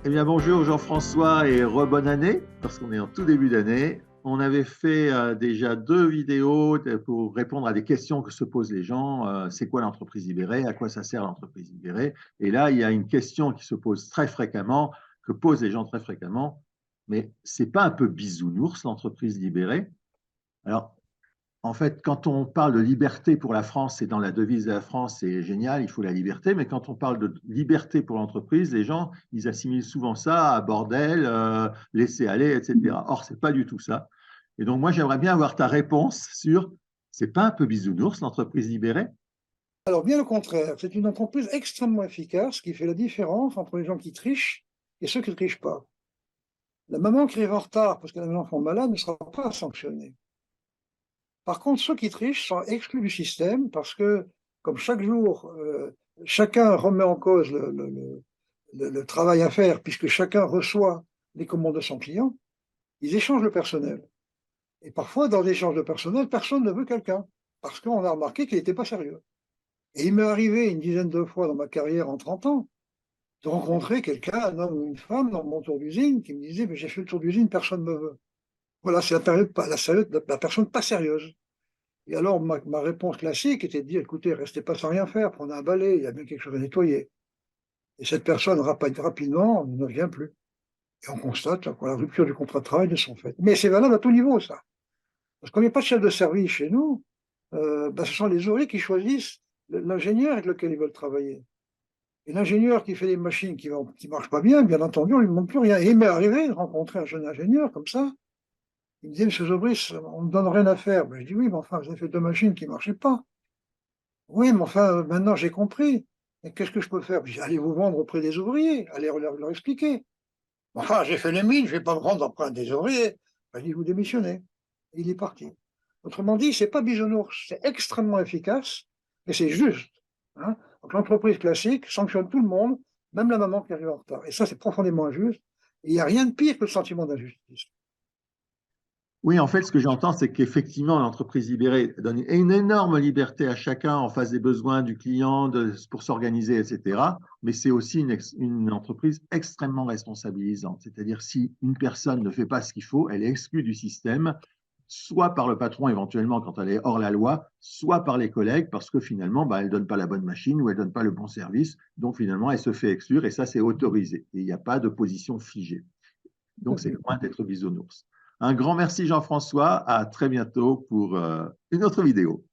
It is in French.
Eh bien, bonjour Jean-François et rebonne année, parce qu'on est en tout début d'année. On avait fait déjà deux vidéos pour répondre à des questions que se posent les gens. C'est quoi l'entreprise libérée? À quoi ça sert l'entreprise libérée? Et là, il y a une question qui se pose très fréquemment, que posent les gens très fréquemment. Mais c'est pas un peu bisounours l'entreprise libérée? Alors, en fait, quand on parle de liberté pour la France, c'est dans la devise de la France, c'est génial, il faut la liberté. Mais quand on parle de liberté pour l'entreprise, les gens, ils assimilent souvent ça à bordel, laisser aller, etc. Or, c'est pas du tout ça. Et donc, moi, j'aimerais bien avoir ta réponse sur, c'est pas un peu bisounours l'entreprise libérée? Alors, bien au contraire, c'est une entreprise extrêmement efficace qui fait la différence entre les gens qui trichent et ceux qui ne trichent pas. La maman qui arrive en retard parce qu'elle a un enfant malade ne sera pas sanctionnée. Par contre, ceux qui trichent sont exclus du système parce que, comme chaque jour, chacun remet en cause le travail à faire puisque chacun reçoit les commandes de son client, ils échangent le personnel. Et parfois, dans l'échange de personnel, personne ne veut quelqu'un parce qu'on a remarqué qu'il n'était pas sérieux. Et il m'est arrivé une dizaine de fois dans ma carrière en 30 ans de rencontrer quelqu'un, un homme ou une femme, dans mon tour d'usine, qui me disait, mais j'ai fait le tour d'usine, personne ne me veut. Voilà, c'est la personne pas sérieuse. Et alors, ma réponse classique était de dire, écoutez, restez pas sans rien faire, prenez un balai, il y a bien quelque chose à nettoyer. Et cette personne, rapidement, ne vient plus. Et on constate que la rupture du contrat de travail de son fait. Mais c'est valable à tout niveau, ça. Parce qu'on n'est pas de chef de service chez nous, ce sont les ouvriers qui choisissent l'ingénieur avec lequel ils veulent travailler. Et l'ingénieur qui fait des machines qui ne marchent pas bien, bien entendu, on ne lui demande plus rien. Et il m'est arrivé de rencontrer un jeune ingénieur comme ça. Il me disait, Monsieur Zobris, on ne me donne rien à faire. Ben, je dis, oui, mais enfin, vous avez fait deux machines qui ne marchaient pas. Oui, mais enfin, maintenant j'ai compris. Et qu'est-ce que je peux faire? Je dis, allez vous vendre auprès des ouvriers, allez leur expliquer. Enfin, j'ai fait les mines, je ne vais pas me vendre auprès des ouvriers. Ben, je dis, vous démissionnez. Et il est parti. Autrement dit, c'est pas bisounours, c'est extrêmement efficace et c'est juste. Hein. Donc l'entreprise classique sanctionne tout le monde, même la maman qui arrive en retard. Et ça, c'est profondément injuste. Et il n'y a rien de pire que le sentiment d'injustice. Oui, en fait, ce que j'entends, c'est qu'effectivement, l'entreprise libérée donne une énorme liberté à chacun en face des besoins du client pour s'organiser, etc. Mais c'est aussi une entreprise extrêmement responsabilisante. C'est-à-dire, si une personne ne fait pas ce qu'il faut, elle est exclue du système, soit par le patron éventuellement quand elle est hors la loi, soit par les collègues parce que finalement, bah, elle ne donne pas la bonne machine ou elle ne donne pas le bon service. Donc finalement, elle se fait exclure et ça, c'est autorisé. Et il n'y a pas de position figée. Donc, c'est loin d'être bisounours. Un grand merci Jean-François. À très bientôt pour une autre vidéo.